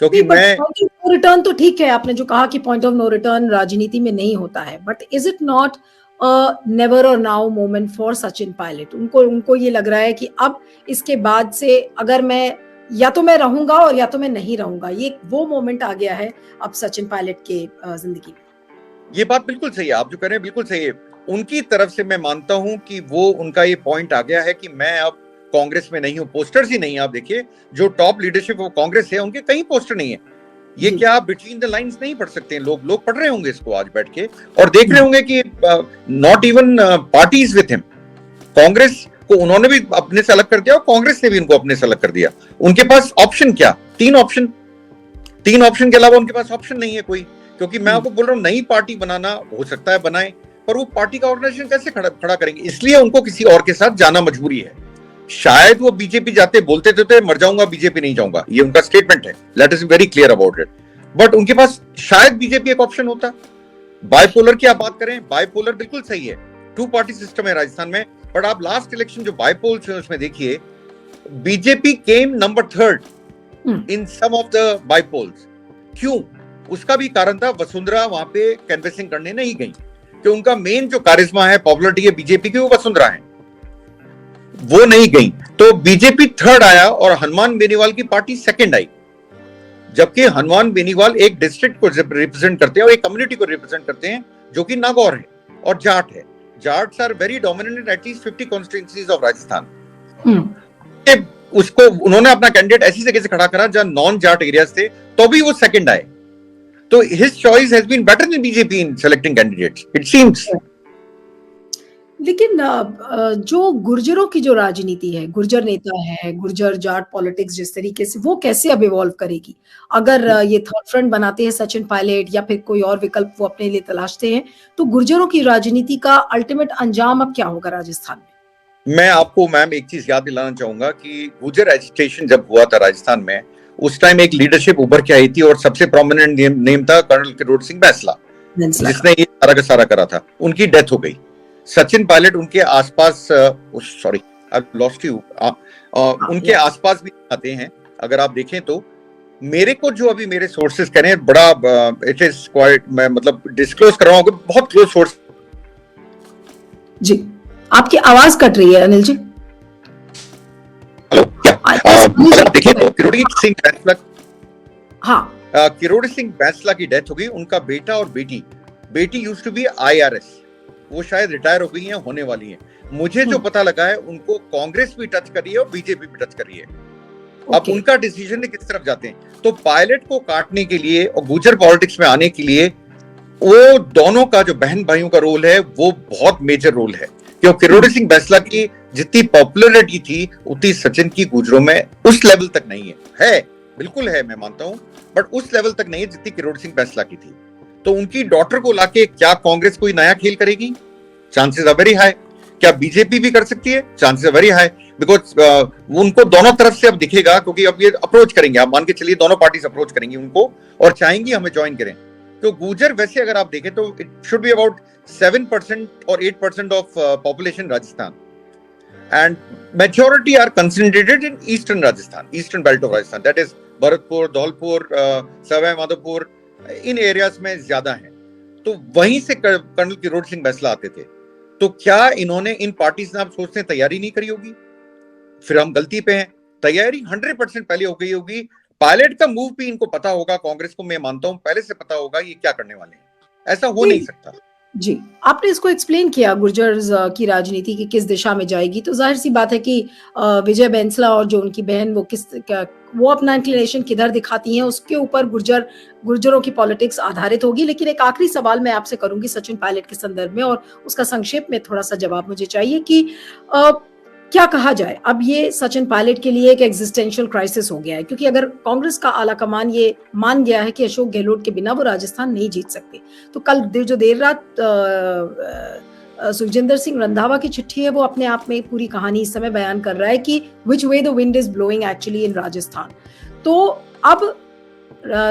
क्योंकि मैं point of no return तो ठीक है, आपने जो कहा कि पॉइंट ऑफ नो रिटर्न राजनीति में नहीं होता है, but is it not never or now moment for Sachin Pilot? उनको ये लग रहा है कि अब इसके बाद से अगर मैं या तो मैं रहूंगा और या तो मैं नहीं रहूंगा, ये वो मोमेंट आ गया है अब सचिन पायलट के जिंदगी में। ये बात बिल्कुल सही है, आप जो कह रहे हैं बिल्कुल सही है। उनकी तरफ से मैं मानता हूं कि वो उनका ये पॉइंट आ गया है कि मैं अब कांग्रेस में नहीं हूं। पोस्टर्स ही नहीं है, आप देखिए जो टॉप लीडरशिप ऑफ कांग्रेस है उनके कहीं पोस्टर नहीं है। ये क्या आप बिटवीन द लाइंस नहीं पढ़ सकते हैं? लोग पढ़ रहे होंगे इसको आज बैठ के और देख रहे होंगे कि not even parties with him. Congress को उन्होंने भी अपने से अलग कर दिया और कांग्रेस ने भी उनको अपने से अलग कर दिया। उनके पास ऑप्शन क्या? तीन ऑप्शन के अलावा उनके पास ऑप्शन नहीं है कोई। क्योंकि मैं आपको बोल रहा हूं नई पार्टी बनाना हो सकता है बनाए, पर वो पार्टी का ऑर्गेनाइजेशन कैसे खड़ा करेंगे? इसलिए उनको किसी और के साथ जाना मजबूरी है। शायद वो बीजेपी जाते बोलते थे मर जाऊंगा बीजेपी नहीं जाऊंगा, ये उनका स्टेटमेंट है, let us be very clear about it. But उनके पास शायद बीजेपी एक ऑप्शन होता। बाइपोलर की आप बात करें, बाइपोलर बिल्कुल सही है, टू पार्टी सिस्टम है राजस्थान में। बट आप लास्ट इलेक्शन जो बाइपोल्स है उसमें देखिए, BJP came number 3 in some of the bypolls. क्यों? उसका भी कारण था, वसुंधरा वहां पे कैनवेसिंग करने नहीं गई कि उनका मेन जो कारिश्मा है, पॉपुलरिटी है बीजेपी की, वो वसुंधरा है, वो नहीं गई। तो बीजेपी 3rd आया और हनुमान बेनीवाल की पार्टी 2nd आई। जबकि हनुमान बेनीवाल एक डिस्ट्रिक्ट को रिप्रेजेंट करते हैं और एक कम्युनिटी को रिप्रेजेंट करते हैं जो कि नागौर है और जाट है। Jats are very dominant in at least 50 constituencies of Rajasthan. उसको उन्होंने अपना कैंडिडेट ऐसी जगह से खड़ा करा जहां नॉन जाट एरियाज थे, तो भी वो 2nd आए। तो his choice has been better than BJP in selecting candidates, it seems. लेकिन जो गुर्जरों की जो राजनीति है, गुर्जर नेता है, गुर्जर जाट पॉलिटिक्स जिस तरीके से, वो कैसे अब इवॉल्व करेगी? अगर ये थर्ड फ्रंट बनाते हैं सचिन पायलट या फिर कोई और विकल्प वो अपने लिए तलाशते हैं, तो गुर्जरों की राजनीति का अल्टीमेट अंजाम अब क्या होगा राजस्थान में? मैं आपको मैम एक चीज याद दिलाना चाहूंगा कि गुर्जर एजिटेशन जब हुआ था राजस्थान में, उस टाइम एक लीडरशिप उभर के आई थी और सबसे प्रोमिनेंट नेम था कर्नल किरोड़ सिंह बैंसला, जिसने ये सारा का सारा करा था। उनकी डेथ हो गई। सचिन पायलट उनके आसपास, सॉरी आई लॉस्ट यू, उनके आसपास भी आते हैं। अगर आप देखें तो मेरे को जो अभी मेरे सोर्सेस कह रहे हैं, बड़ा इट इज क्वाइट, मैं मतलब डिस्क्लोज कर रहा हूं, बहुत क्लोज सोर्स। जी, आपकी आवाज कट रही है अनिल जी। देखिए तो किरोड़ सिंह बैंसला, हाँ, किरोड़ सिंह बैंसला की डेथ हो गई। उनका बेटा और बेटी यूज्ड टू बी IRS, वो शायद रिटायर हो गई हैं, होने वाली हैं। मुझे जो पता लगा है उनको कांग्रेस भी टच करी है और बीजेपी भी टच करी है। अब उनका डिसीजन है किस तरफ जाते हैं। तो पायलट को काटने के लिए और गुर्जर पॉलिटिक्स में आने के लिए वो दोनों का जो बहन भाइयों का रोल है वो बहुत मेजर रोल है। क्योंकि किरोड़ सिंह बैंसला की जितनी पॉपुलरिटी थी उतनी सचिन की गुर्जरों में उस लेवल तक नहीं है बिल्कुल है, मैं मानता हूं, बट उस लेवल तक नहीं है जितनी किरोड़ सिंह बैंसला की थी। तो उनकी डॉटर को लाके क्या कांग्रेस कोई नया खेल करेगी? Chances are very high. क्या बीजेपी भी कर सकती है? Chances are very high, because उनको दोनों तरफ से अब दिखेगा, क्योंकि अब ये अप्रोच करेंगे, आप मान के चलिए दोनों पार्टीज अप्रोच करेंगी उनको और चाहेंगी हमें ज्वाइन करें। तो गुर्जर वैसे अगर आप देखें तो इट शुड बी अबाउट 7% और 8% of population Rajasthan, and majority are concentrated in eastern Rajasthan, eastern belt of Rajasthan, that is Bharatpur, Dholpur, Sawai Madhopur, इन एरियाज में ज्यादा हैं। तो वहीं से कर्नल किरोड़ सिंह बैंसला आते थे। तो क्या इन्होंने इन पार्टीज ने, आप सोचते हैं, तैयारी नहीं करी होगी? फिर हम गलती पे हैं। तैयारी 100% पहले हो गई होगी। पायलट का मूव भी इनको पता होगा, कांग्रेस को मैं मानता हूं पहले से पता होगा ये क्या करने वाले हैं। ऐसा हो नहीं सकता। जी, आपने इसको एक्सप्लेन किया गुर्जर्स की राजनीति की किस दिशा में जाएगी, तो जाहिर सी बात है कि विजय बैंसला और जो उनकी बहन वो अपना इंक्लिनेशन किधर दिखाती हैं, उसके ऊपर गुर्जरों की पॉलिटिक्स आधारित होगी। लेकिन एक आखिरी सवाल मैं आपसे करूंगी सचिन पायलट के संदर्भ में, और उसका संक्षेप में थोड़ा सा जवाब मुझे चाहिए कि क्या कहा जाए, अब ये सचिन पायलट के लिए एक एग्जिस्टेंशियल क्राइसिस हो गया है, क्योंकि अगर कांग्रेस का आला कमान ये मान गया है कि अशोक गहलोत के बिना वो राजस्थान नहीं जीत सकते, तो कल जो देर रात सुखजिंदर सिंह रंधावा की चिट्ठी है, वो अपने आप में पूरी कहानी इस समय बयान कर रहा है कि which way the wind is blowing actually in Rajasthan. तो अब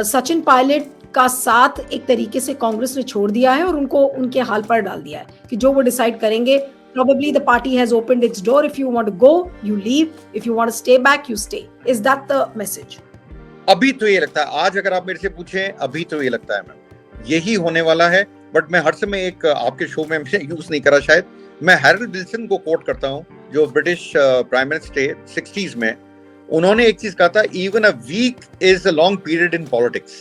सचिन पायलट का साथ एक तरीके से कांग्रेस ने छोड़ दिया है और उनको उनके हाल पर डाल दिया है कि जो वो डिसाइड करेंगे। Probably the party has opened its door. If you want to go, you leave. If you want to stay back, you stay. Is that the message? अभी तो ये लगता है, आज अगर आप मेरे से पूछें, अभी तो ये लगता है मैम यही होने वाला है। बट मैं हर समय एक आपके शो में मैंने यूज नहीं करा शायद, मैं हैरोल्ड विल्सन को कोट करता हूं, जो ब्रिटिश प्राइम मिनिस्टर थे 60s में। उन्होंने एक चीज कहा था, even a week is a long period in politics.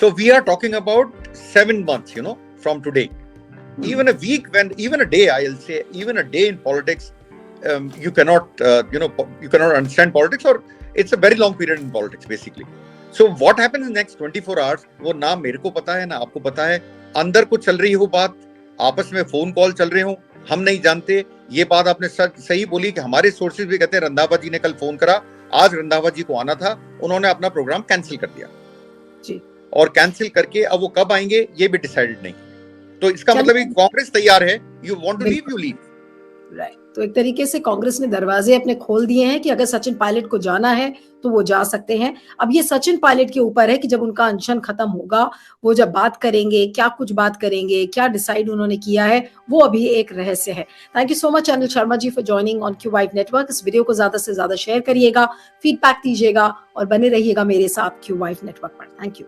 So we are talking about 7 months, from today. Even a week, even a day, I'll say, even a day in politics, you cannot, you cannot understand politics, or it's a very long period in politics, basically. So what happens in the next 24 hours, वो ना मेरे को पता है ना आपको पता है। अंदर कुछ चल रही हो बात, आपस में फोन कॉल चल रहे हो, हम नहीं जानते। ये बात आपने सही बोली कि हमारे सोर्सेज भी कहते हैं रंधावा जी ने कल फोन करा, आज रंधावा जी को आना था, उन्होंने अपना प्रोग्राम कैंसिल कर दिया जी। और कैंसिल करके अब वो कब आएंगे ये भी डिसाइडेड नहीं। तो इसका मतलब है कांग्रेस तैयार है, you want to leave, you leave. Right. तो एक तरीके से कांग्रेस ने दरवाजे अपने खोल दिए हैं कि अगर सचिन पायलट को जाना है तो वो जा सकते हैं। अब ये सचिन पायलट के ऊपर है कि जब उनका अनशन खत्म होगा, वो जब बात करेंगे, क्या कुछ बात करेंगे, क्या डिसाइड उन्होंने किया है, वो अभी एक रहस्य है। Thank you so much Anil Sharma ji for joining on Q वाइव नेटवर्क। इस वीडियो को ज्यादा से ज्यादा शेयर करिएगा, फीडबैक दीजिएगा और बने रहिएगा मेरे साथ क्यू वाइव नेटवर्क पर। Thank you.